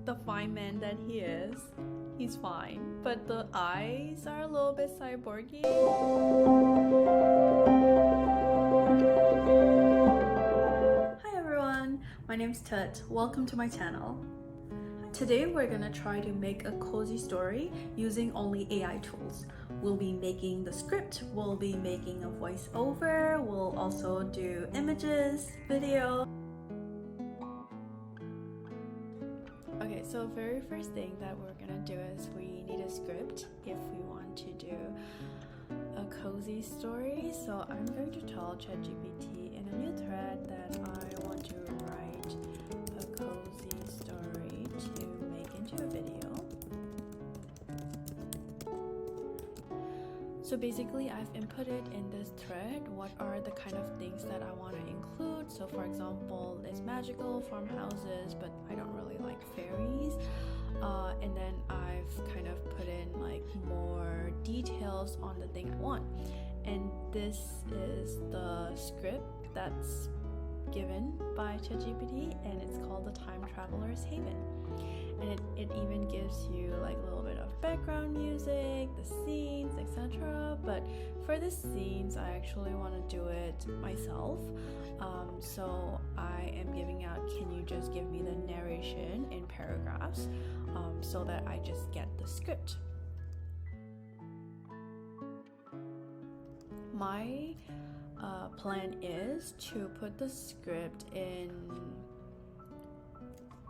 the fine man that he is, he's fine, but the eyes are a little bit cyborgy. Hi everyone, my name's Tut. Welcome to my channel. Today we're gonna try to make a cozy story using only AI tools. We'll be making the script, we'll be making a voiceover, we'll also do images, video. Okay, so very first thing that we're gonna do is we need a script if we want to do a cozy story. So I'm going to tell ChatGPT in a new thread that I want to write a cozy story to make into a video. So basically I've inputted in this thread what are the kind of things that I want to include. So for example, it's magical farmhouses, but I don't really like fairies. And then I've kind of put in like more details on the thing I want. And this is the script that's given by ChatGPT, and it's called the Time Traveler's Haven. And it even gives you like a little bit of background music, the scenes, etc. But for the scenes, I actually want to do it myself. So I am giving out, can you just give me the narration in paragraphs so that I just get the script. My plan is to put the script in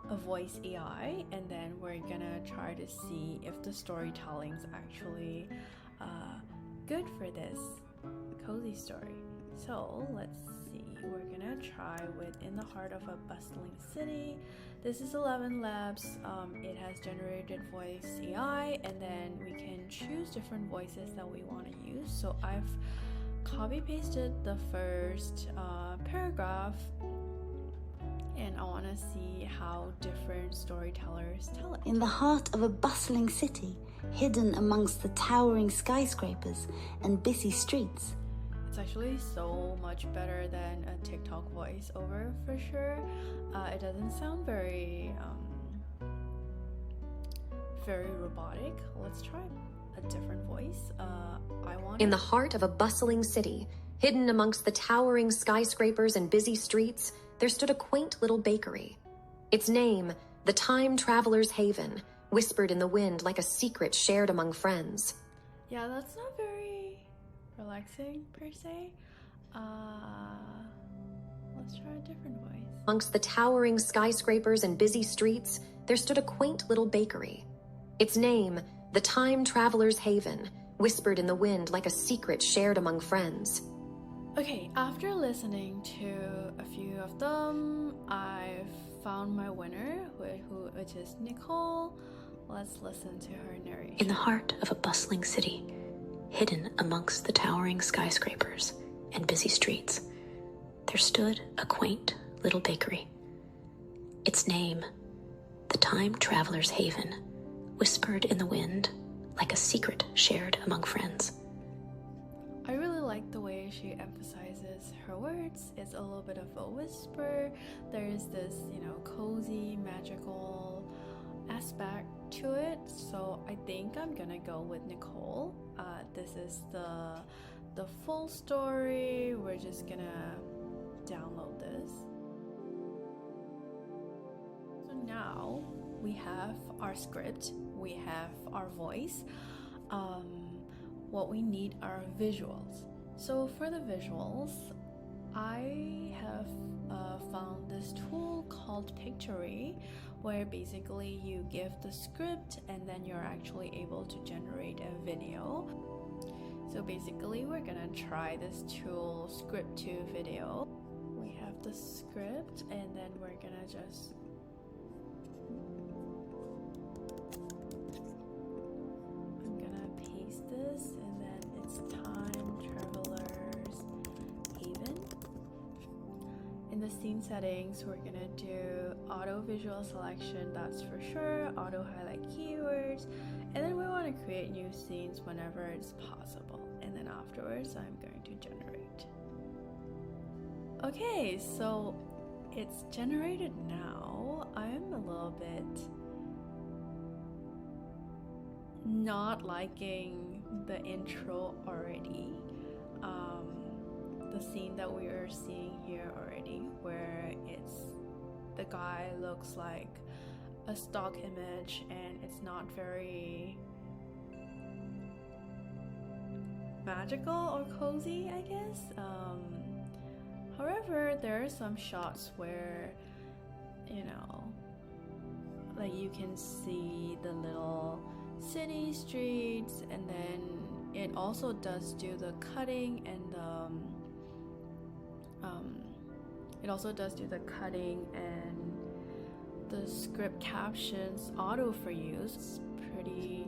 a voice AI, and then we're gonna try to see if the storytelling is actually good for this cozy story. So let's see, we're gonna try with In the Heart of a Bustling City. This is 11 Labs. It has generated voice AI, and then we can choose different voices that we want to use. So I've copy pasted the first paragraph, and I want to see how different storytellers tell it. In the heart of a bustling city, hidden amongst the towering skyscrapers and busy streets. It's actually so much better than a TikTok voiceover for sure. It doesn't sound very robotic. Let's try a different voice. In the heart of a bustling city, hidden amongst the towering skyscrapers and busy streets, there stood a quaint little bakery. Its name, the Time Traveler's Haven, whispered in the wind like a secret shared among friends. Yeah, that's not very relaxing per se. Let's try a different voice. Amongst the towering skyscrapers and busy streets, there stood a quaint little bakery. Its name, the Time Traveler's Haven, whispered in the wind like a secret shared among friends. Okay, after listening to a few of them, I've found my winner, which is Nicole. Let's listen to her narration. In the heart of a bustling city, hidden amongst the towering skyscrapers and busy streets, there stood a quaint little bakery. Its name, the Time Traveler's Haven, whispered in the wind like a secret shared among friends. I really like the way she emphasizes her words. It's a little bit of a whisper. There's this, cozy, magical aspect to it. So I think I'm gonna go with Nicole. This is the full story. We're just gonna download this. So now we have our script, we have our voice. What we need are visuals. So for the visuals, I have found this tool called Pictory, where basically you give the script and then you're actually able to generate a video. So basically we're gonna try this tool, script to video. We have the script, and then we're gonna just this, and then it's Time Traveler's Haven. In the scene settings, we're gonna do auto visual selection, that's for sure, auto highlight keywords, and then we want to create new scenes whenever it's possible, and then afterwards I'm going to generate. Okay, so it's generated now. I'm a little bit not liking the intro already. The scene that we are seeing here already, where the guy looks like a stock image and it's not very magical or cozy, I guess. However, there are some shots where, you know, like you can see the little city streets, and then it also does do the cutting and the script captions auto for use. It's pretty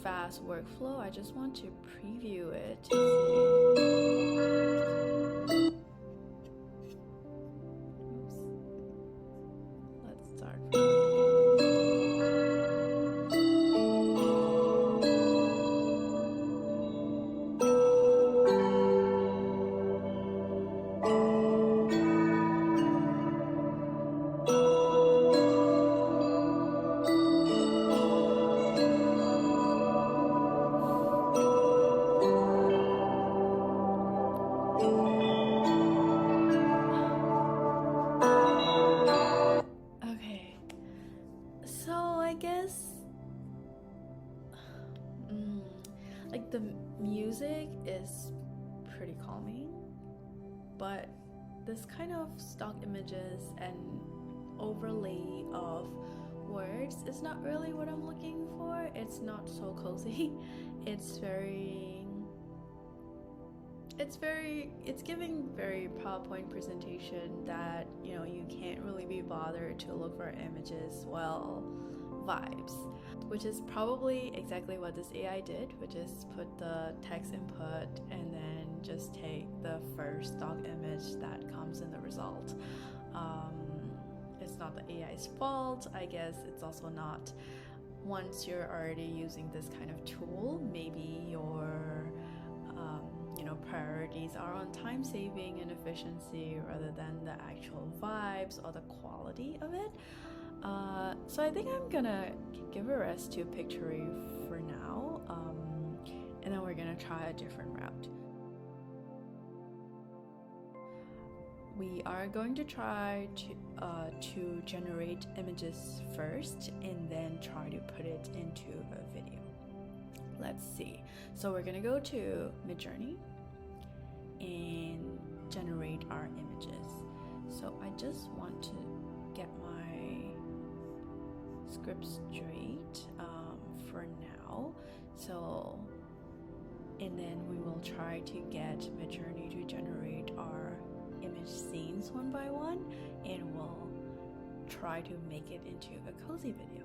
fast workflow. I just want to preview it to see. Oops. Let's start like the music is pretty calming, but this kind of stock images and overlay of words is not really what I'm looking for. It's not so cozy. It's giving very PowerPoint presentation that, you know, you can't really be bothered to look for images, well, vibes, which is probably exactly what this AI did, which is put the text input and then just take the first stock image that comes in the result. It's not the AI's fault. I guess it's also not, once you're already using this kind of tool, maybe your priorities are on time saving and efficiency rather than the actual vibes or the quality of it. So I think I'm gonna give a rest to Pictory for now, and then we're gonna try a different route. We are going to try to generate images first and then try to put it into a video. Let's see. So we're gonna go to Midjourney and generate our images. So I just want to get my script straight for now. So, and then we will try to get Midjourney to generate our image scenes one by one, and we'll try to make it into a cozy video.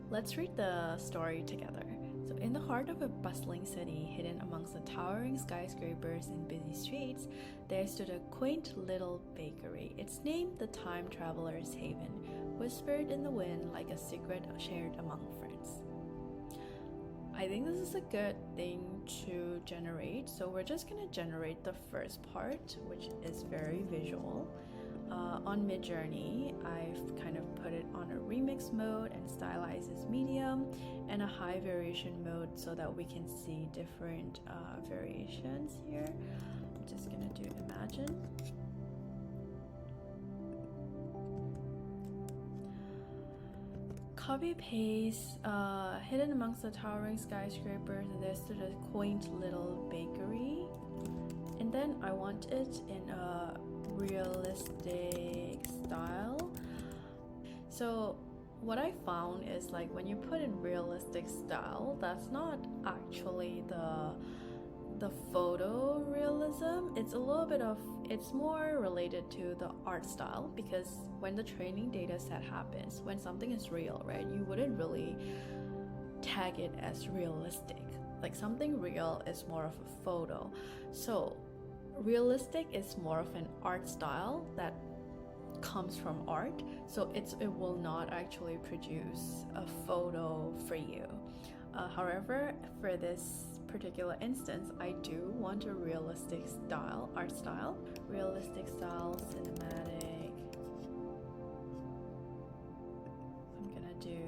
Let's read the story together. So, in the heart of a bustling city, hidden amongst the towering skyscrapers and busy streets, there stood a quaint little bakery, its name the Time Traveler's Haven, whispered in the wind like a secret shared among friends. I think this is a good thing to generate, so we're just going to generate the first part, which is very visual. On Midjourney, I've kind of put it on a remix mode and stylizes medium and a high variation mode so that we can see different variations here. I'm just gonna do Imagine. Copy paste, hidden amongst the towering skyscrapers, there stood a quaint little bakery. And then I want it in a realistic style. So what I found is, like, when you put in realistic style, that's not actually the photo realism. It's a little bit of, it's more related to the art style, because when the training data set happens, when something is real, right, you wouldn't really tag it as realistic. Like, something real is more of a photo. So realistic is more of an art style that comes from art, so it will not actually produce a photo for you. However, for this particular instance, I do want a realistic style, art style, realistic style, cinematic. I'm gonna do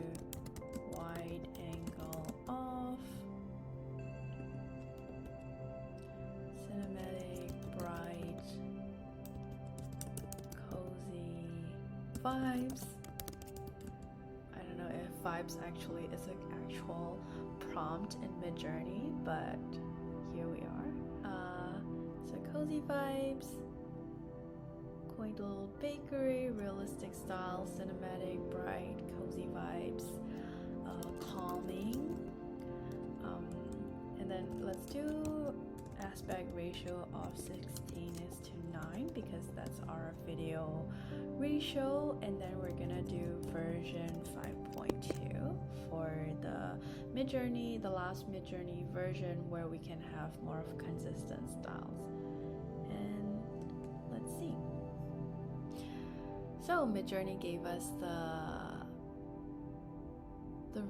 vibes. I don't know if vibes actually is an actual prompt in Midjourney, but here we are. So cozy vibes, quaint little bakery, realistic style, cinematic, bright, cozy vibes, calming. And then let's do aspect ratio of 16:9 because that's our video ratio, and then we're gonna do version 5.2 for the Midjourney, the last Midjourney version where we can have more of consistent styles. And let's see. So Midjourney gave us the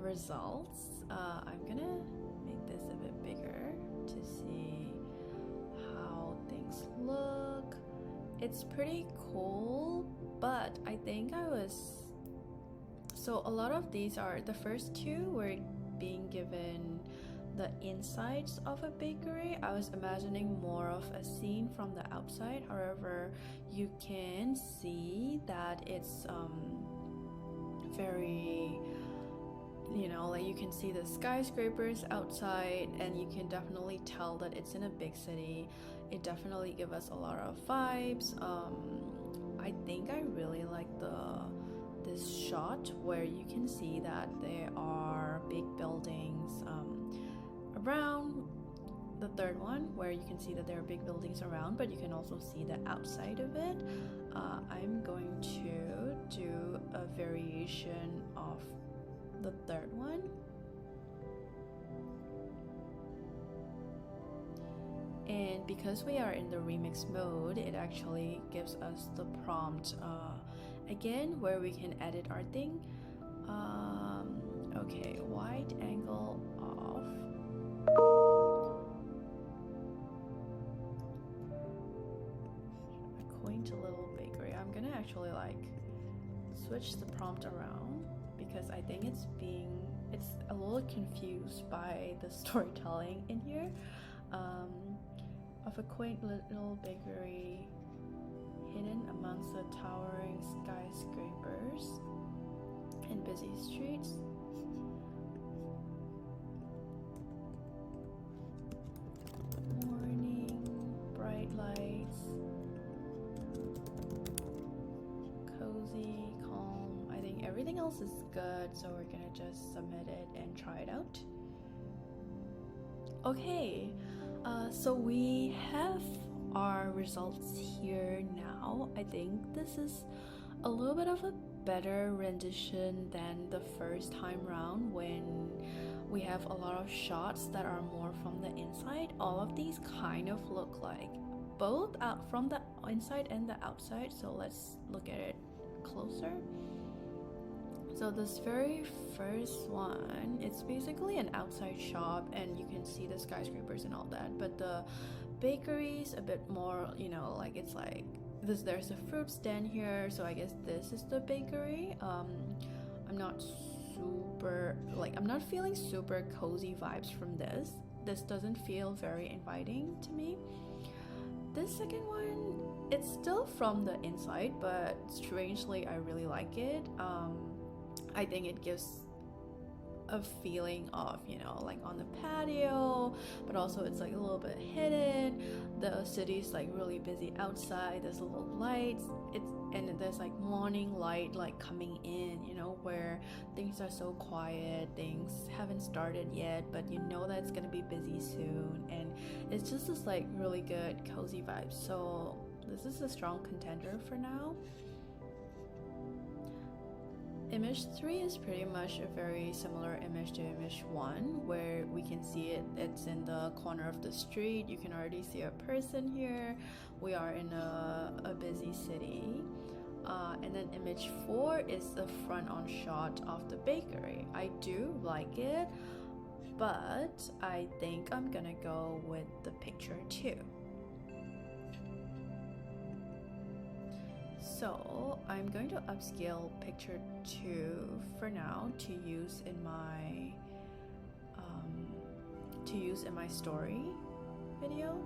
results. I'm gonna make this a bit bigger to see how things look. It's pretty cool, but I think so a lot of these are, the first two were being given the insides of a bakery. I was imagining more of a scene from the outside. However, you can see that it's very, like you can see the skyscrapers outside, and you can definitely tell that it's in a big city. It definitely gives us a lot of vibes. I think I really like this shot where you can see that there are big buildings around. The third one where you can see that there are big buildings around, but you can also see the outside of it. I'm going to do a variation of the third one. And because we are in the remix mode, it actually gives us the prompt again where we can edit our thing. Okay, wide angle off. A quaint little bakery. I'm gonna actually switch the prompt around because I think it's a little confused by the storytelling in here. Of a quaint little bakery hidden amongst the towering skyscrapers and busy streets. Morning, bright lights, cozy, calm. I think everything else is good, so we're gonna just submit it and try it out. Okay, so we have our results here now. I think this is a little bit of a better rendition than the first time round when we have a lot of shots that are more from the inside. All of these kind of look like both out from the inside and the outside, so let's look at it closer. So this very first one, it's basically an outside shop and you can see the skyscrapers and all that, but the bakery's a bit more, it's like this. There's a fruit stand here, so I guess this is the bakery. I'm not feeling super cozy vibes from this. This doesn't feel very inviting to me. This second one, it's still from the inside, but strangely I really like it. I think it gives a feeling of, on the patio, but also it's like a little bit hidden. The city's like really busy outside. There's little lights. And there's like morning light coming in, where things are so quiet. Things haven't started yet, but you know that it's gonna be busy soon. And it's just this really good cozy vibe. So this is a strong contender for now. Image 3 is pretty much a very similar image to image 1, where we can see it's in the corner of the street. You can already see a person here. We are in a busy city. And then image 4 is the front-on shot of the bakery. I do like it, but I think I'm gonna go with the picture 2. So I'm going to upscale picture 2 for now to use in my story video.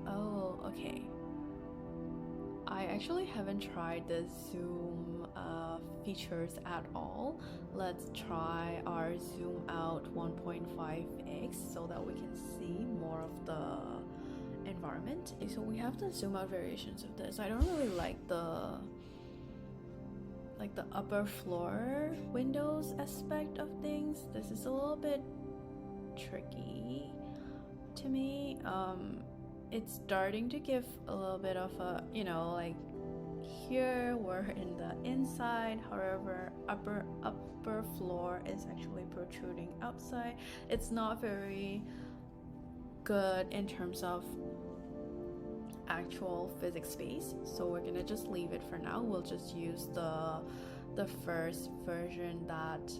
Oh, okay. I actually haven't tried the zoom features at all. Let's try our zoom out 1.5x so that we can see more of the environment. So we have the zoom out variations of this. I don't really like the upper floor windows aspect of things. This is a little bit tricky to me. It's starting to give a little bit of a, like here we're in the inside, however upper floor is actually protruding outside. It's not very good in terms of actual physics space, so we're gonna just leave it for now. We'll just use the first version that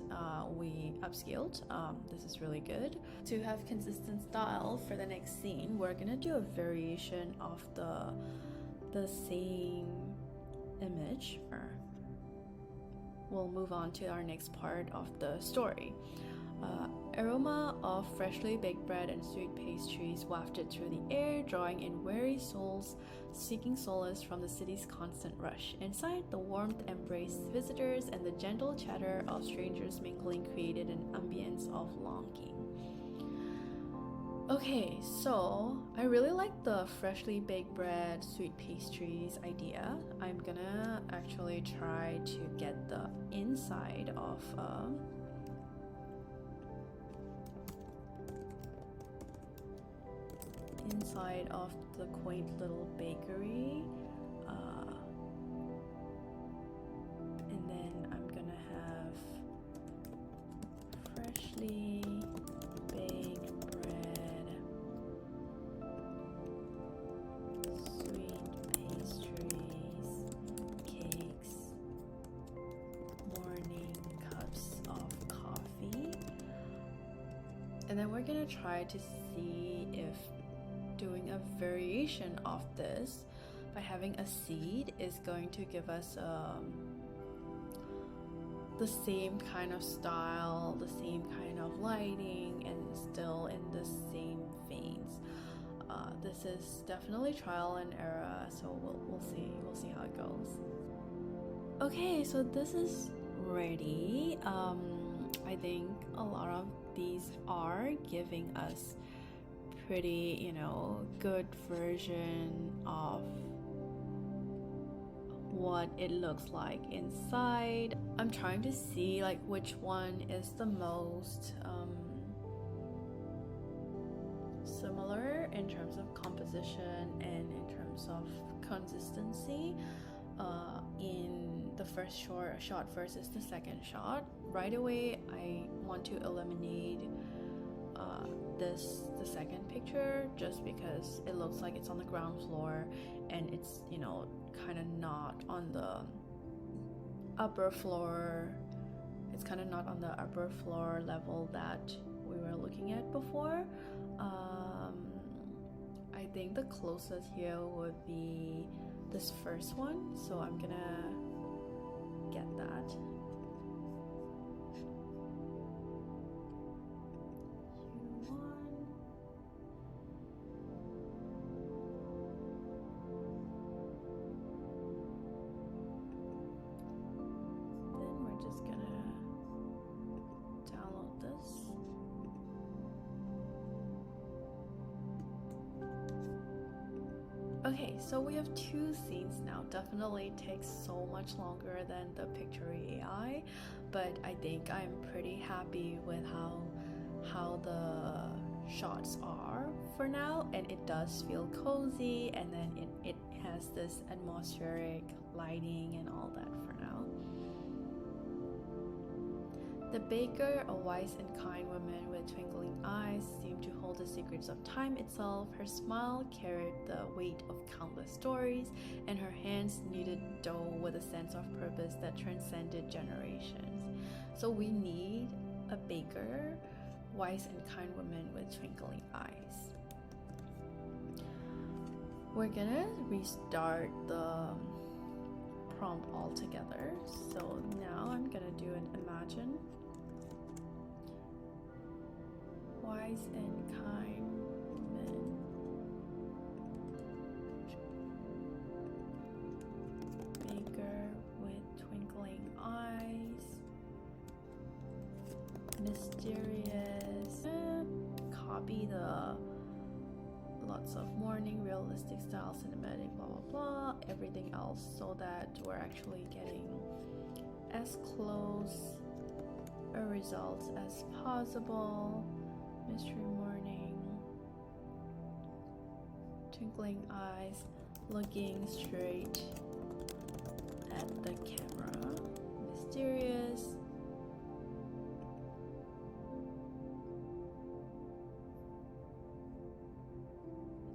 we upscaled. This is really good. To have consistent style for the next scene, we're gonna do a variation of the same image. We'll move on to our next part of the story. Aroma of freshly baked bread and sweet pastries wafted through the air, drawing in weary souls seeking solace from the city's constant rush. Inside, the warmth embraced visitors, and the gentle chatter of strangers mingling created an ambience of longing. Okay, so I really like the freshly baked bread, sweet pastries idea. I'm gonna actually try to get the inside of the quaint little bakery, and then I'm gonna have freshly baked bread, sweet pastries, cakes, morning cups of coffee, and then we're gonna try to see if doing a variation of this by having a seed is going to give us the same kind of style, the same kind of lighting, and still in the same veins. This is definitely trial and error, so we'll see how it goes. Okay, so this is ready. I think a lot of these are giving us pretty, good version of what it looks like inside. I'm trying to see like which one is the most similar in terms of composition and in terms of consistency in the first shot versus the second shot. Right away, I want to eliminate the second picture just because it looks like it's on the ground floor and it's kind of not on the upper floor. It's kind of not on the upper floor level that we were looking at before. I think the closest here would be this first one, so I'm gonna get that. Okay, so we have two scenes now. Definitely takes so much longer than the picture AI, but I think I'm pretty happy with how the shots are for now, and it does feel cozy, and then it has this atmospheric lighting and all that for now. The baker, a wise and kind woman with twinkling eyes, seemed to hold the secrets of time itself. Her smile carried the weight of countless stories, and her hands kneaded dough with a sense of purpose that transcended generations. So we need a baker, wise and kind woman with twinkling eyes. We're gonna restart the prompt altogether. So now I'm gonna do an imagine. Wise and kind woman, baker with twinkling eyes. mysterious. Copy the lots of morning, realistic style, cinematic, blah blah blah, everything else, so that we're actually getting as close a result as possible. Mystery morning, twinkling eyes, looking straight at the camera, mysterious.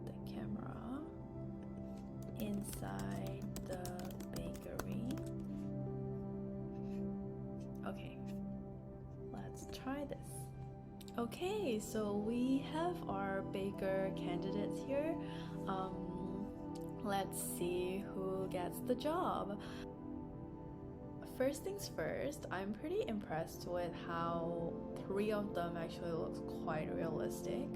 The camera inside the bakery. Okay, let's try this. Okay, so we have our baker candidates here. Let's see who gets the job. First things first, I'm pretty impressed with how 3 of them actually looks quite realistic.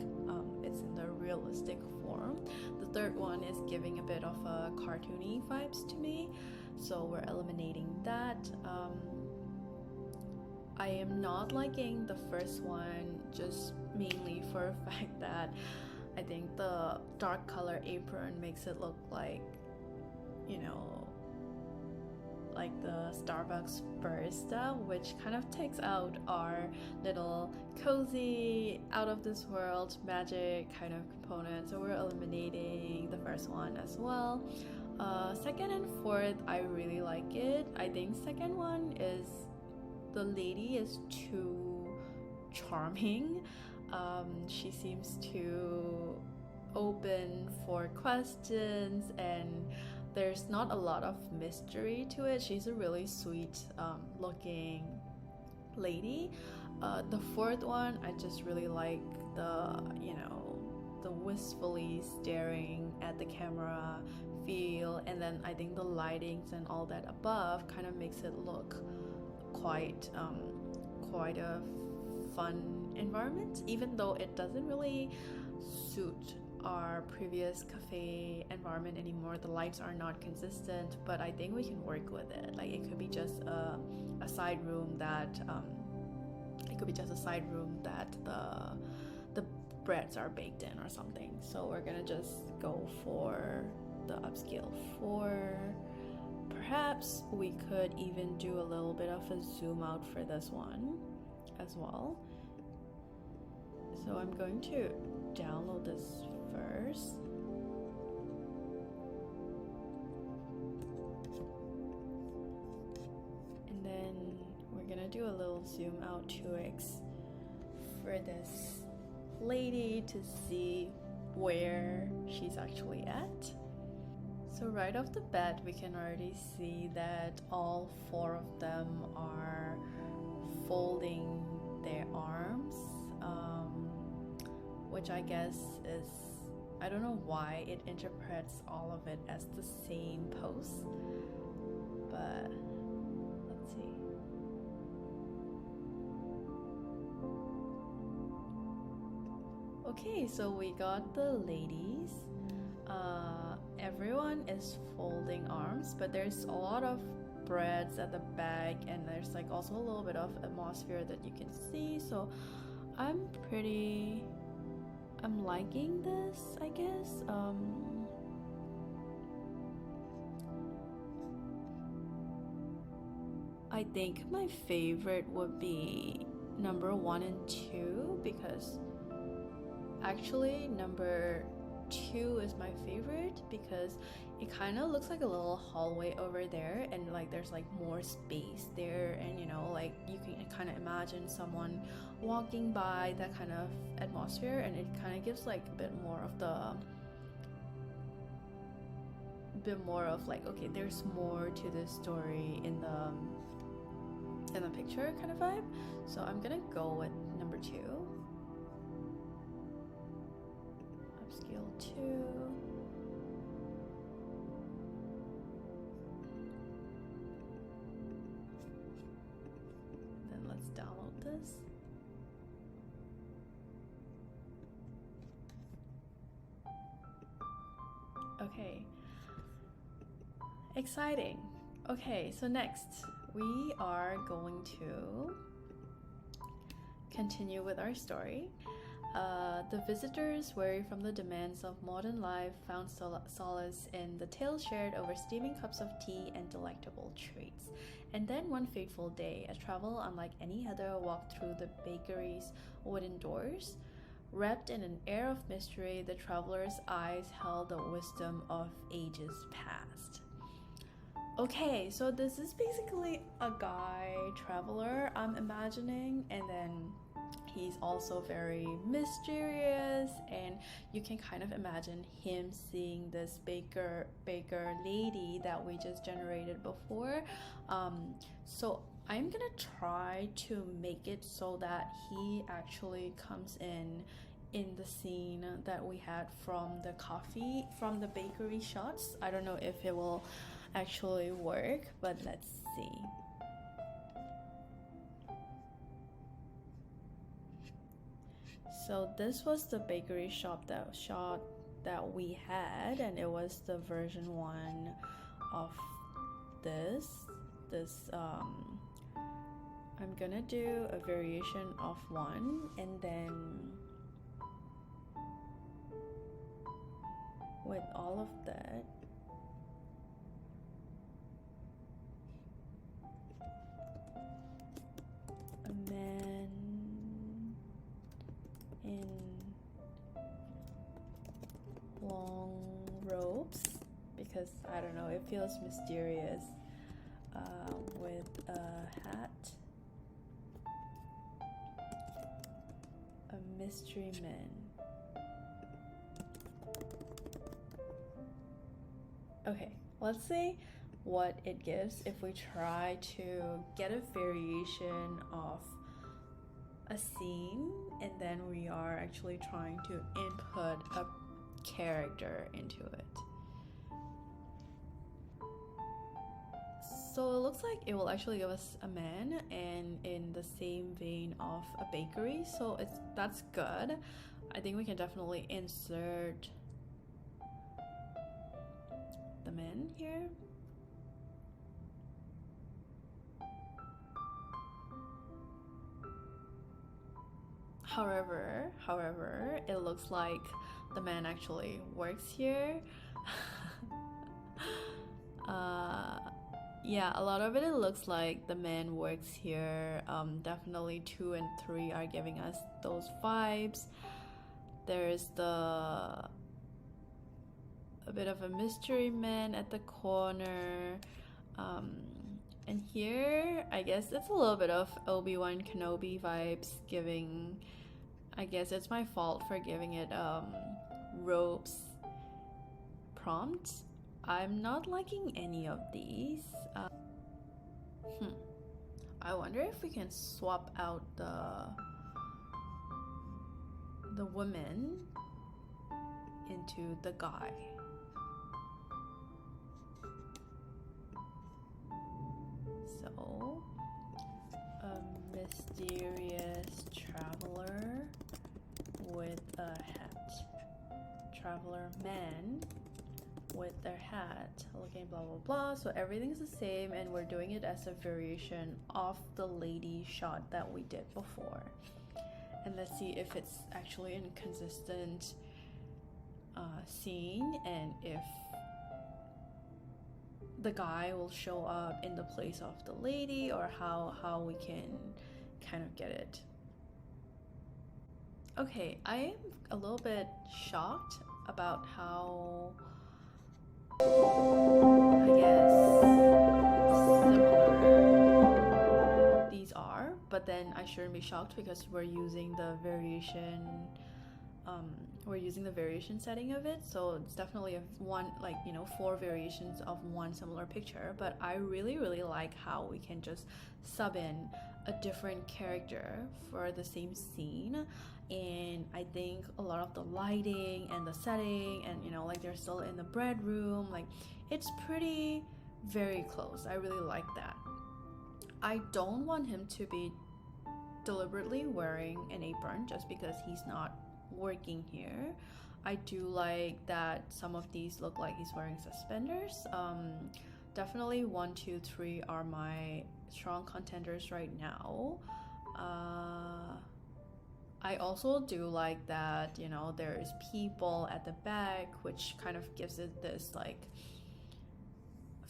It's in the realistic form. The third one is giving a bit of a cartoony vibes to me, so we're eliminating that. I am not liking the first one just mainly for a fact that I think the dark color apron makes it look like, you know, like the Starbucks barista, which kind of takes out our little cozy, out of this world magic kind of component. So we're eliminating the first one as well. Second and fourth, I really like it. I think second one is, the lady is too charming. She seems too open for questions, and there's not a lot of mystery to it. She's a really sweet looking lady. The fourth one, I just really like the, you know, the wistfully staring at the camera feel, and then I think the lightings and all that above kind of makes it look quite a fun environment, even though it doesn't really suit our previous cafe environment anymore. The lights are not consistent, but I think we can work with it. Like, it could be just a side room that the breads are baked in or something. So we're gonna just go for the upscale 4. Perhaps we could even do a little bit of a zoom out for this one as well. So I'm going to download this first. And then we're gonna do a little zoom out 2x for this lady to see where she's actually at. So right off the bat, we can already see that all 4 of them are folding their arms, which I guess is, I don't know why it interprets all of it as the same pose, but let's see. Okay, so we got the ladies. Everyone is folding arms, but there's a lot of breads at the back, and there's like also a little bit of atmosphere that you can see. So I'm liking this, I guess. I think my favorite would be number 1 and 2, because actually number 2 is my favorite because it kind of looks like a little hallway over there, and like there's like more space there, and you know, like you can kind of imagine someone walking by, that kind of atmosphere, and it kind of gives like a bit more of like, okay, there's more to this story in the picture kind of vibe. So I'm gonna go with number 2. Upscale 2. Then let's download this. Okay. Exciting. Okay, so next we are going to continue with our story. The visitors, weary from the demands of modern life, found solace in the tales shared over steaming cups of tea and delectable treats. And then one fateful day, a travel unlike any other walked through the bakery's wooden doors. Wrapped in an air of mystery, the traveler's eyes held the wisdom of ages past. Okay, so this is basically a guy traveler, I'm imagining, and then he's also very mysterious, and you can kind of imagine him seeing this baker lady that we just generated before. So I'm gonna try to make it so that he actually comes in the scene that we had from the bakery shots. I don't know if it will actually work, but let's see. So this was the bakery shot that we had, and it was the version 1 of this. I'm gonna do a variation of 1, and then with all of that, and then in long robes, because I don't know, it feels mysterious, with a hat, a mystery man. Okay, let's see what it gives if we try to get a variation of a scene, and then we are actually trying to input a character into it. So it looks like it will actually give us a man, and in the same vein of a bakery, so that's good. I think we can definitely insert the man here. However, it looks like the man actually works here. Yeah, a lot of it looks like the man works here. Definitely 2 and 3 are giving us those vibes. There's a bit of a mystery man at the corner. And here, I guess it's a little bit of Obi-Wan Kenobi vibes, giving, I guess it's my fault for giving it robes prompts. I'm not liking any of these. I wonder if we can swap out the woman into the guy. So, a mysterious traveler with a hat. Traveler man with their hat, looking blah blah blah. So everything's the same, and we're doing it as a variation of the lady shot that we did before. And let's see if it's actually a consistent scene, and if the guy will show up in the place of the lady, or how we can kind of get it. Okay, I am a little bit shocked about how, I guess, similar these are, but then I shouldn't be shocked because we're using the variation setting of it, so it's definitely one, like, 4 variations of one similar picture. But I really like how we can just sub in a different character for the same scene. And I think a lot of the lighting and the setting, and like they're still in the bread room, like it's pretty very close. I really like that. I don't want him to be deliberately wearing an apron just because he's not working here. I do like that some of these look like he's wearing suspenders. Definitely 1, 2, 3 are my strong contenders right now. I also do like that, you know, there's people at the back, which kind of gives it this like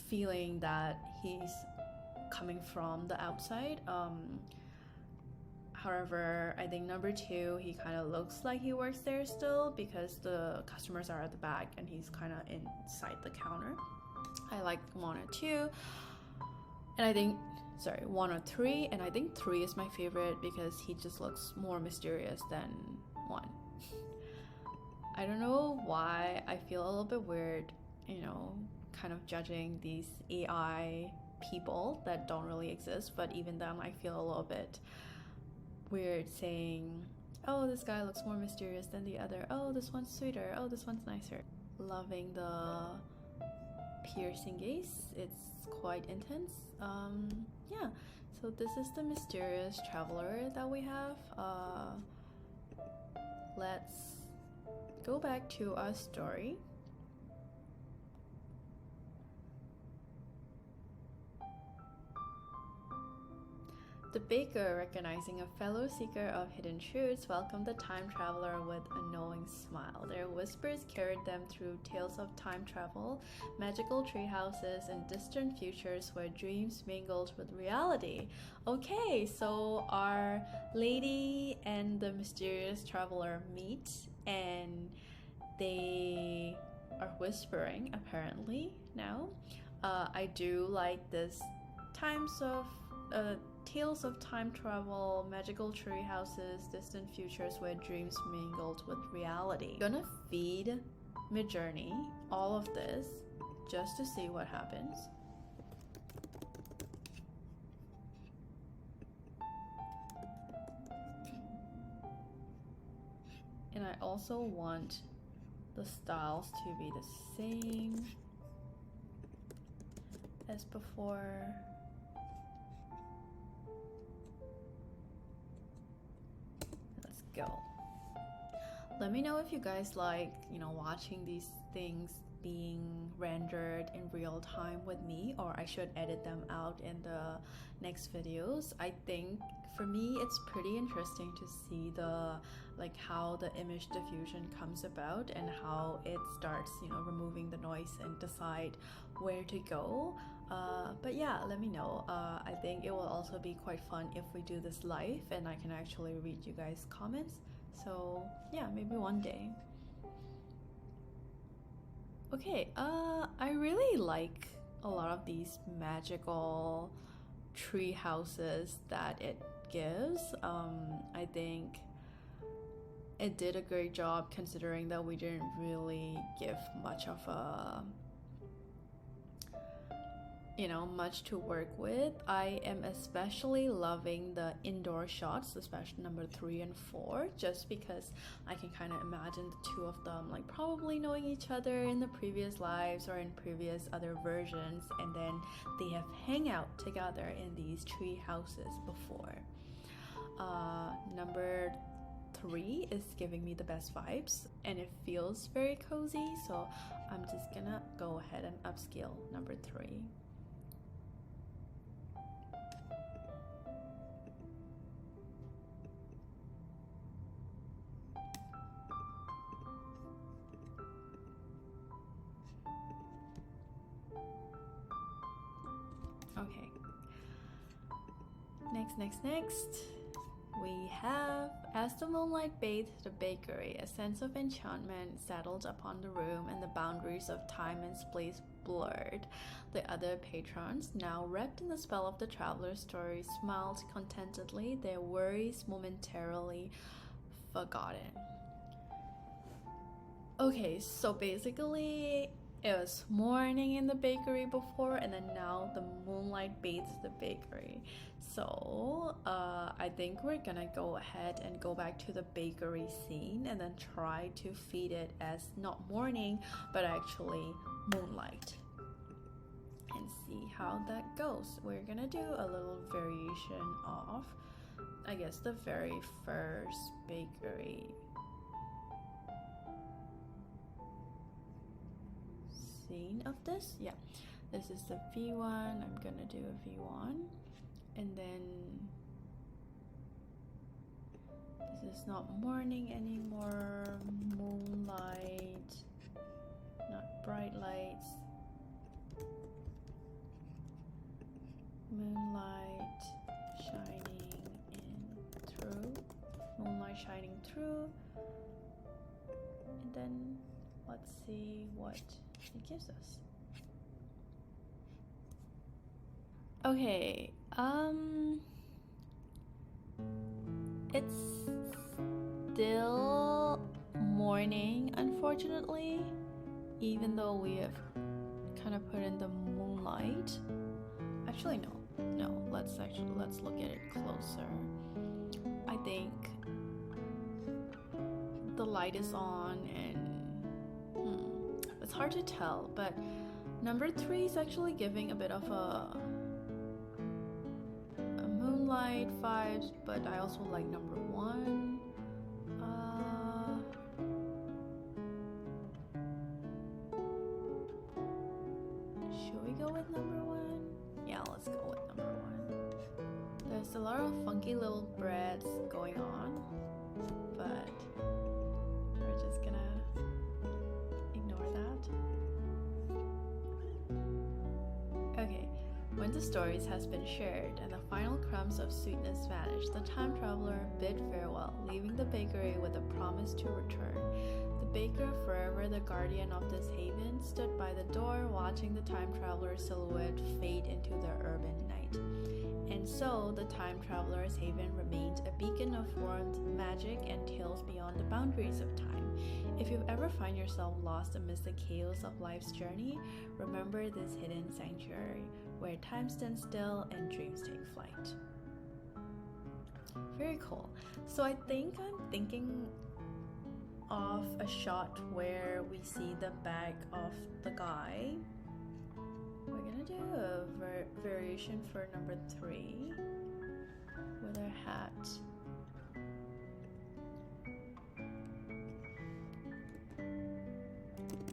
feeling that he's coming from the outside. However, I think number 2, he kind of looks like he works there still because the customers are at the back and he's kind of inside the counter. I like 1 or 2, and I think 1 or 3, and I think 3 is my favorite because he just looks more mysterious than 1. I don't know why I feel a little bit weird, you know, kind of judging these AI people that don't really exist, but even then I feel a little bit weird saying, oh, this guy looks more mysterious than the other, oh, this one's sweeter, oh, this one's nicer. Loving the piercing gaze, it's quite intense. Yeah, so this is the mysterious traveler that we have. Let's go back to our story. The baker, recognizing a fellow seeker of hidden truths, welcomed the time traveler with a knowing smile. Their whispers carried them through tales of time travel, magical treehouses, and distant futures where dreams mingled with reality. Okay, so our lady and the mysterious traveler meet, and they are whispering, apparently, now. I do like this tales of time travel, magical tree houses, distant futures where dreams mingled with reality. I'm gonna feed Midjourney all of this just to see what happens. And I also want the styles to be the same as before. Let's go. Let me know if you guys like, you know, watching these things being rendered in real time with me, or I should edit them out in the next videos. I think for me it's pretty interesting to see the like how the image diffusion comes about and how it starts, you know, removing the noise and decide where to go. But yeah, let me know. I think it will also be quite fun if we do this live and I can actually read you guys' comments. So yeah, maybe one day. Okay, I really like a lot of these magical tree houses that it gives. I think it did a great job considering that we didn't really give much of a, you know, much to work with. I am especially loving the indoor shots, especially number 3 and 4, just because I can kind of imagine the two of them like probably knowing each other in the previous lives or in previous other versions, and then they have hang out together in these tree houses before. Number 3 is giving me the best vibes and it feels very cozy, so I'm just gonna go ahead and upscale number 3. Okay. Next. We have, as the moonlight bathed the bakery, a sense of enchantment settled upon the room and the boundaries of time and space blurred. The other patrons, now wrapped in the spell of the traveler's story, smiled contentedly, their worries momentarily forgotten. Okay, so basically it was morning in the bakery before, and then now the moonlight bathes the bakery. So I think we're gonna go ahead and go back to the bakery scene and then try to feed it as not morning but actually moonlight and see how that goes. We're gonna do a little variation of, I guess, the very first bakery scene of this. Yeah, this is the V1. I'm gonna do a V1, and then this it's not morning anymore. Moonlight, not bright lights. Moonlight shining in through. Moonlight shining through. And then let's see what it gives us. Okay, it's still morning, unfortunately, even though we have kind of put in the moonlight. Actually, no, let's look at it closer. I think the light is on and it's hard to tell, but number 3 is actually giving a bit of a moonlight vibes, but I also like number 1. Should we go with number 1? Yeah, let's go with number 1. There's a lot of funky little breads going on, but we're just gonna ignore that. Okay, when the stories has been shared and the final crumbs of sweetness vanish, the time traveler bid farewell, leaving the bakery with a promise to return. The baker, forever the guardian of this haven, stood by the door, watching the time traveler's silhouette fade into the urban night. And so, the time traveler's haven remained a beacon of warmth, magic, and tales beyond the boundaries of time. If you ever find yourself lost amidst the chaos of life's journey, remember this hidden sanctuary, where time stands still and dreams take flight. Very cool. So I think I'm thinking of a shot where we see the back of the guy. We're gonna do a variation for number 3 with our hat.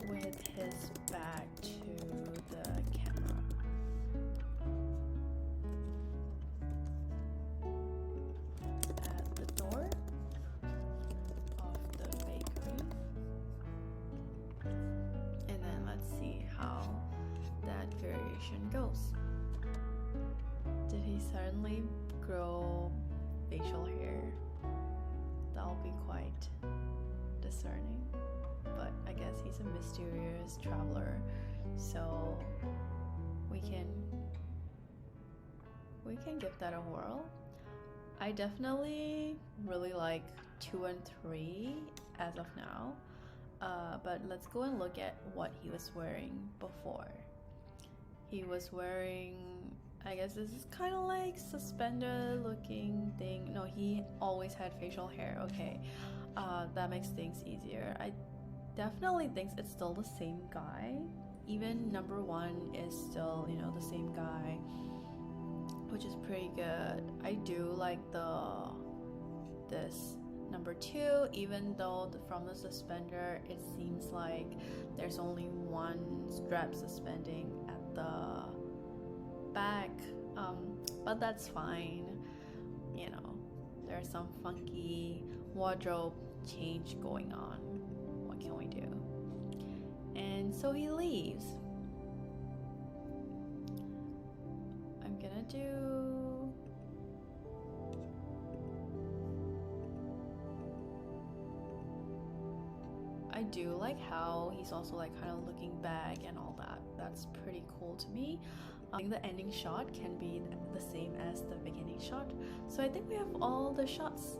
With his back to the camera. At the door of the bakery. And then let's see how that variation goes. Did he suddenly grow facial hair? That'll be quite discerning. But I guess he's a mysterious traveler, so we can give that a whirl. I definitely really like 2 and 3 as of now, but let's go and look at what he was wearing before. He was wearing, I guess this is kind of like suspended looking thing. No, he always had facial hair. Okay, that makes things easier. I definitely think it's still the same guy. Even number 1 is still, the same guy, which is pretty good. I do like this number 2, even though from the suspender it seems like there's only one strap suspending at the back, but that's fine. There's some funky wardrobe change going on. What can we do? And so he leaves. I'm gonna do I do like how he's also like kind of looking back and all that. That's pretty cool to me. I think the ending shot can be the same as the beginning shot. So I think we have all the shots.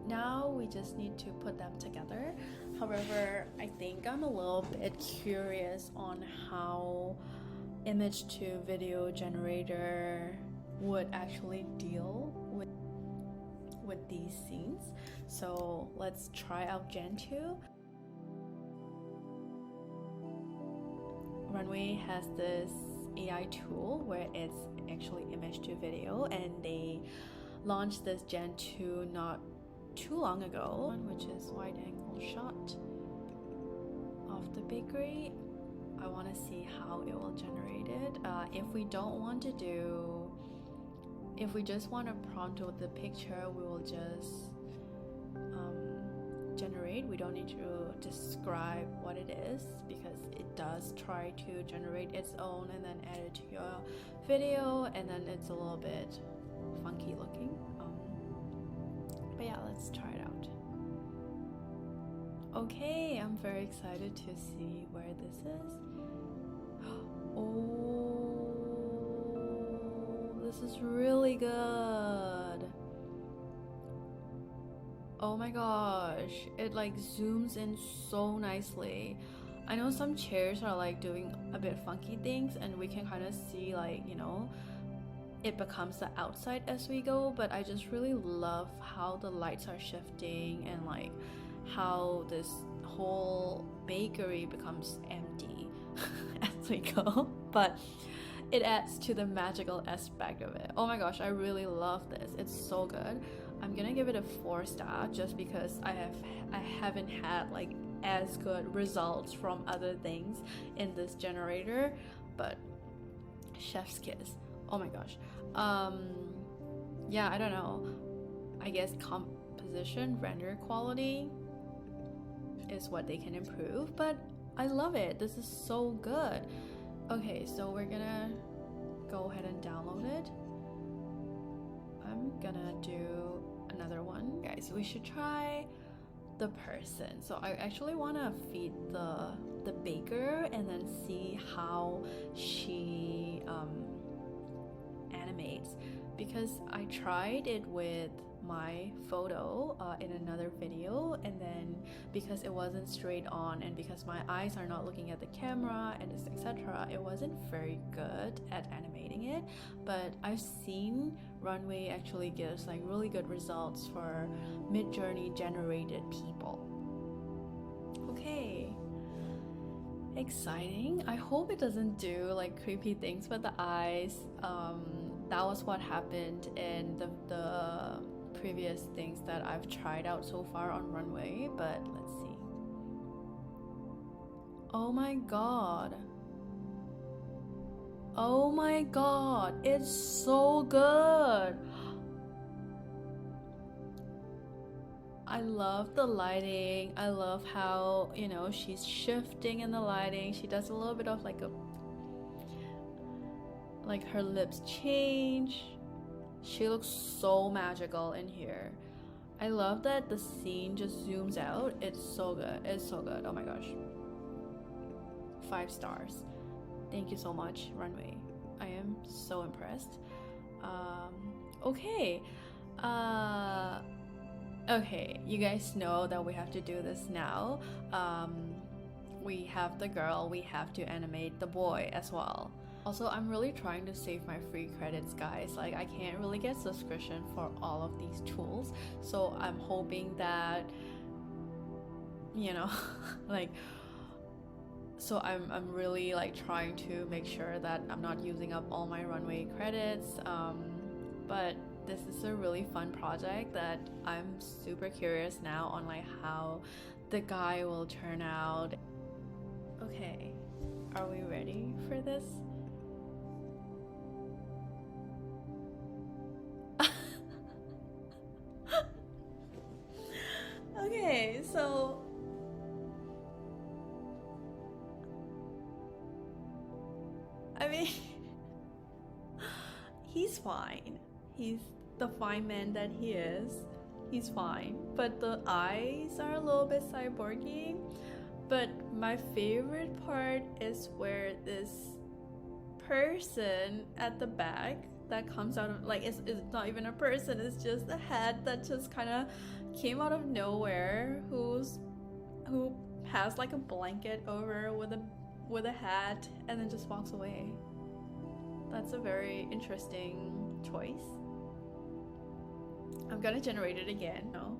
Now we just need to put them together. However, I think I'm a little bit curious on how image to video generator would actually deal with these scenes. So let's try out Gen 2. Runway has this AI tool where it's actually image to video, and they launched this Gen 2 not too long ago, which is wide angle shot of the bakery. I want to see how it will generate it. If we just want to prompt with the picture, we will just generate. We don't need to describe what it is because it does try to generate its own and then add it to your video, and then it's a little bit funky looking. But yeah, let's try it out. Okay, I'm very excited to see where this is. Oh, this is really good. Oh my gosh, it like zooms in so nicely. I know some chairs are like doing a bit funky things and we can kind of see like, you know, it becomes the outside as we go, but I just really love how the lights are shifting and like how this whole bakery becomes empty as we go, but it adds to the magical aspect of it. Oh my gosh, I really love this. It's so good. I'm gonna give it a 4-star just because I haven't had like as good results from other things in this generator, but chef's kiss. Oh my gosh. Yeah, I don't know. I guess composition, render quality is what they can improve, but I love it. This is so good. Okay, so we're gonna go ahead and download it. I'm gonna do another one. Guys, we should try the person. So I actually want to feed the baker and then see how she animates, because I tried it with my photo in another video, and then because it wasn't straight on and because my eyes are not looking at the camera and etc., it wasn't very good at animating it. But I've seen Runway actually gives like really good results for mid-journey generated people. Okay, exciting. I hope it doesn't do like creepy things with the eyes. That was what happened in the previous things that I've tried out so far on Runway, but let's see. Oh my god. Oh my god, it's so good. I love the lighting. I love how, you know, she's shifting in the lighting. She does a little bit of like her lips change. She looks so magical in here. I love that the scene just zooms out. It's so good. It's so good. Oh my gosh. 5 stars. Thank you so much, Runway. I am so impressed. Okay. Okay, you guys know that we have to do this now. We have the girl, we have to animate the boy as well. Also, I'm really trying to save my free credits, guys. Like, I can't really get subscription for all of these tools, so I'm hoping that, you know, like, so I'm really like trying to make sure that I'm not using up all my Runway credits. But this is a really fun project that I'm super curious now on like how the guy will turn out. Okay, are we ready for this? Okay, so I mean, he's fine. He's the fine man that he is. He's fine, but the eyes are a little bit cyborgy. But my favorite part is where this person at the back that comes out of, like, it's not even a person, it's just a head that just kind of came out of nowhere, who has like a blanket over with a hat and then just walks away. That's a very interesting choice. I'm gonna generate it again. No,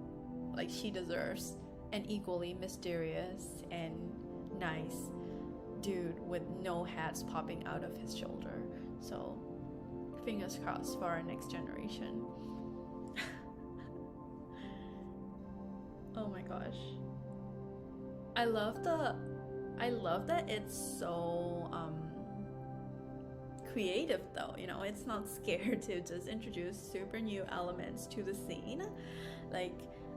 like, she deserves an equally mysterious and nice dude with no hats popping out of his shoulder. So fingers crossed for our next generation. Oh my gosh, I love that it's so creative though, you know, it's not scared to just introduce super new elements to the scene. Like,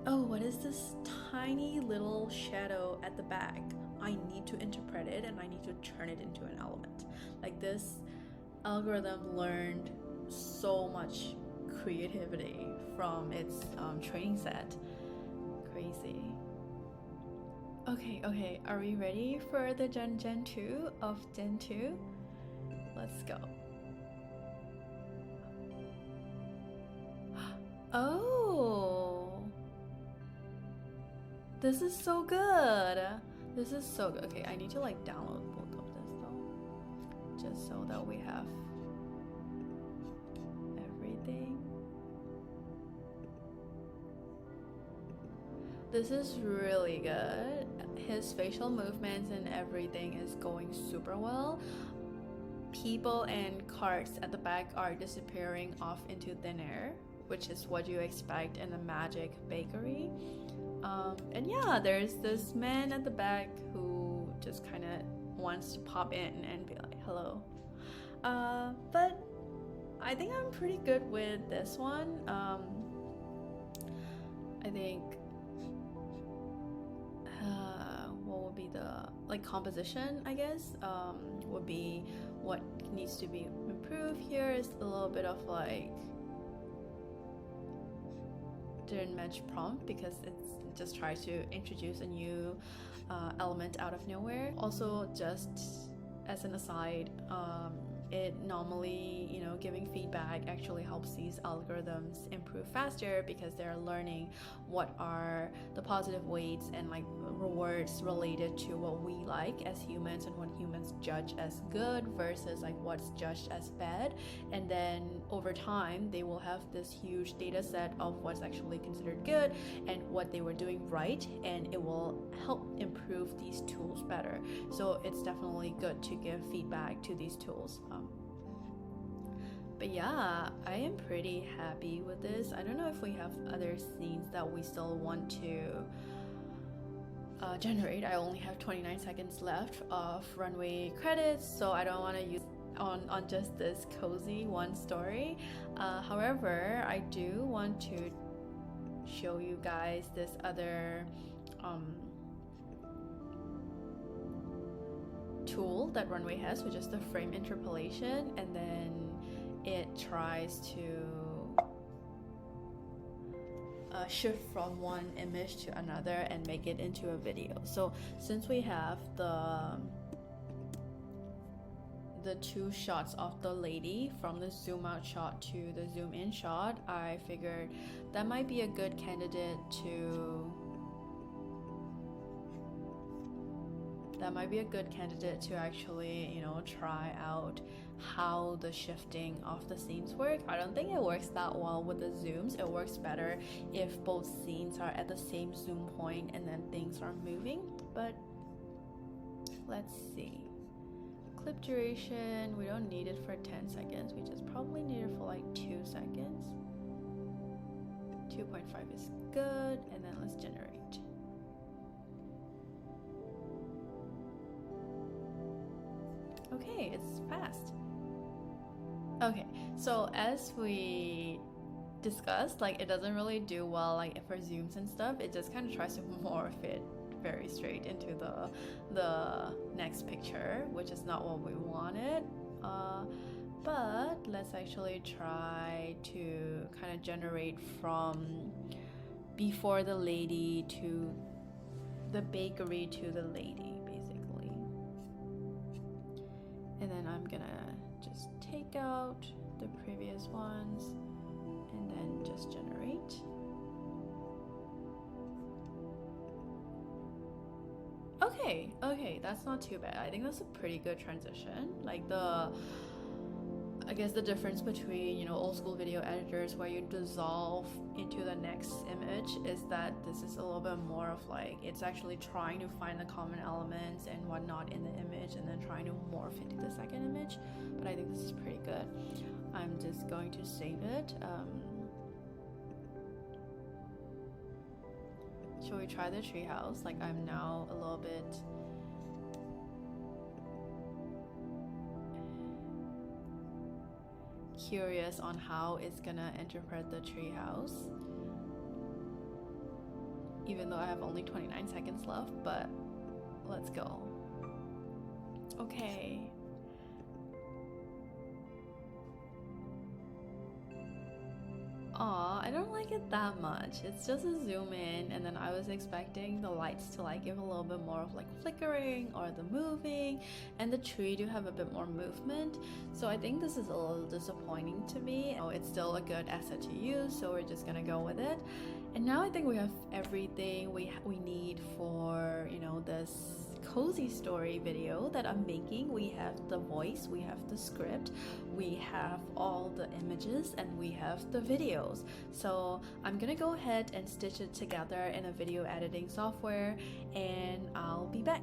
oh, what is this tiny little shadow at the back? I need to interpret it and I need to turn it into an element. Like, this algorithm learned so much creativity from its training set. Crazy. Okay, are we ready for the Gen 2 of Gen 2? Let's go. Oh, this is so good. This is so good. Okay, I need to like download both of this though, just so that we have everything. This is really good. His facial movements and everything is going super well. People and carts at the back are disappearing off into thin air, which is what you expect in a magic bakery. And yeah, there's this man at the back who just kind of wants to pop in and be like, hello. But I think I'm pretty good with this one. I think what would be the like composition, I guess, would be what needs to be improved. Here is a little bit of like didn't match prompt because it's just tries to introduce a new element out of nowhere. Also, just as an aside, it normally, you know, giving feedback actually helps these algorithms improve faster because they're learning what are the positive weights and like rewards related to what we like as humans and what humans judge as good versus like what's judged as bad. And then over time, they will have this huge data set of what's actually considered good and what they were doing right, and it will help improve these tools better. So it's definitely good to give feedback to these tools. But yeah, I am pretty happy with this. I don't know if we have other scenes that we still want to generate. I only have 29 seconds left of runway credits, so I don't want to use on just this cozy one story. However, I do want to show you guys this other tool that Runway has, which is the frame interpolation, and then it tries to shift from one image to another and make it into a video. So since we have the two shots of the lady from the zoom out shot to the zoom in shot, I figured that might be a good candidate to actually, you know, try out how the shifting of the scenes work. I don't think it works that well with the zooms. It works better if both scenes are at the same zoom point and then things are moving, but let's see. Clip duration, we don't need it for 10 seconds. We just probably need it for like 2 seconds. 2.5 is good, and then let's generate. Okay, it's fast. Okay, so as we discussed, like it doesn't really do well like for zooms and stuff. It just kind of tries to morph it very straight into the next picture, which is not what we wanted. But let's actually try to kind of generate from before the lady to the bakery to the lady, basically. And then I'm gonna just take out the previous ones and then just generate. Okay, that's not too bad. I think that's a pretty good transition. Like I guess the difference between, you know, old school video editors where you dissolve into the next image is that this is a little bit more of like, it's actually trying to find the common elements and whatnot in the image and then trying to morph into the second image. But I think this is pretty good. I'm just going to save it. Shall we try the treehouse? Like I'm now a little bit curious on how it's gonna interpret the treehouse. even though I have only 29 seconds left, but let's go. Okay. Aw, I don't like it that much. It's just a zoom in, and then I was expecting the lights to like give a little bit more of like flickering or the moving, and the tree to have a bit more movement. So I think this is a little disappointing to me. Oh, it's still a good asset to use, so we're just gonna go with it. And now I think we have everything we need for, you know, this cozy story video that I'm making. We have the voice, we have the script, we have all the images, and we have the videos. So I'm gonna go ahead and stitch it together in a video editing software, and I'll be back.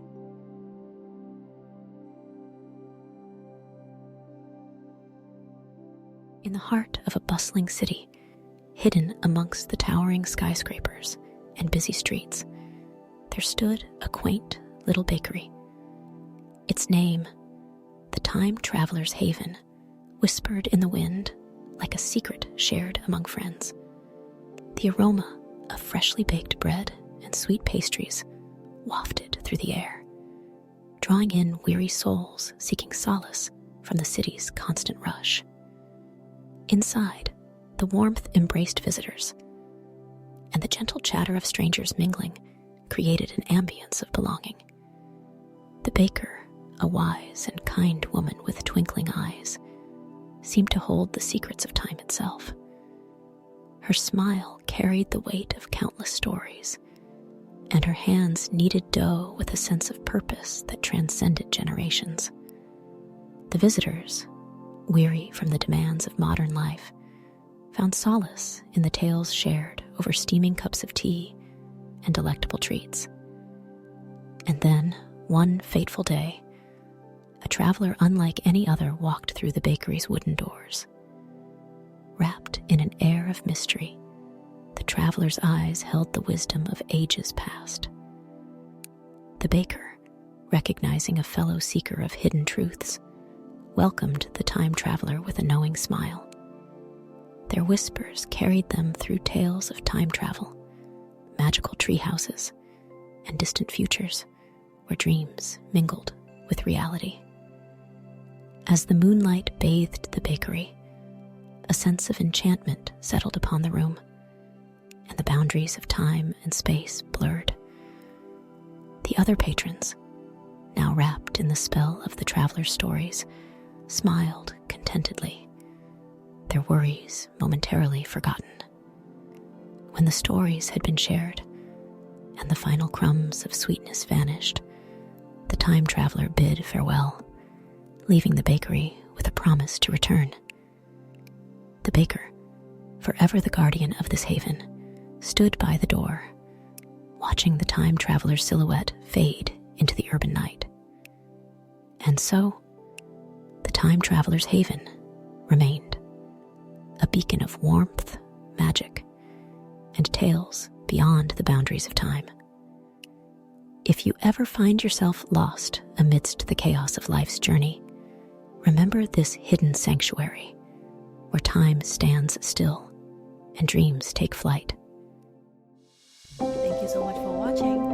In the heart of a bustling city, hidden amongst the towering skyscrapers and busy streets, there stood a quaint little bakery. Its name, the Time Traveler's Haven, whispered in the wind like a secret shared among friends. The aroma of freshly baked bread and sweet pastries wafted through the air, drawing in weary souls seeking solace from the city's constant rush. Inside, the warmth embraced visitors, and the gentle chatter of strangers mingling created an ambience of belonging. The baker, a wise and kind woman with twinkling eyes, seemed to hold the secrets of time itself. Her smile carried the weight of countless stories, and her hands kneaded dough with a sense of purpose that transcended generations. The visitors, weary from the demands of modern life, found solace in the tales shared over steaming cups of tea and delectable treats. And then, one fateful day, a traveler unlike any other walked through the bakery's wooden doors. Wrapped in an air of mystery, the traveler's eyes held the wisdom of ages past. The baker, recognizing a fellow seeker of hidden truths, welcomed the time traveler with a knowing smile. Their whispers carried them through tales of time travel, magical tree houses, and distant futures where dreams mingled with reality. As the moonlight bathed the bakery, a sense of enchantment settled upon the room, and the boundaries of time and space blurred. The other patrons, now wrapped in the spell of the traveler's stories, smiled contentedly, their worries momentarily forgotten. When the stories had been shared, and the final crumbs of sweetness vanished, the time traveler bid farewell, leaving the bakery with a promise to return. The baker, forever the guardian of this haven, stood by the door, watching the time traveler's silhouette fade into the urban night. And so, the time traveler's haven remained, a beacon of warmth, magic, and tales beyond the boundaries of time. If you ever find yourself lost amidst the chaos of life's journey, remember this hidden sanctuary where time stands still and dreams take flight. Thank you so much for watching.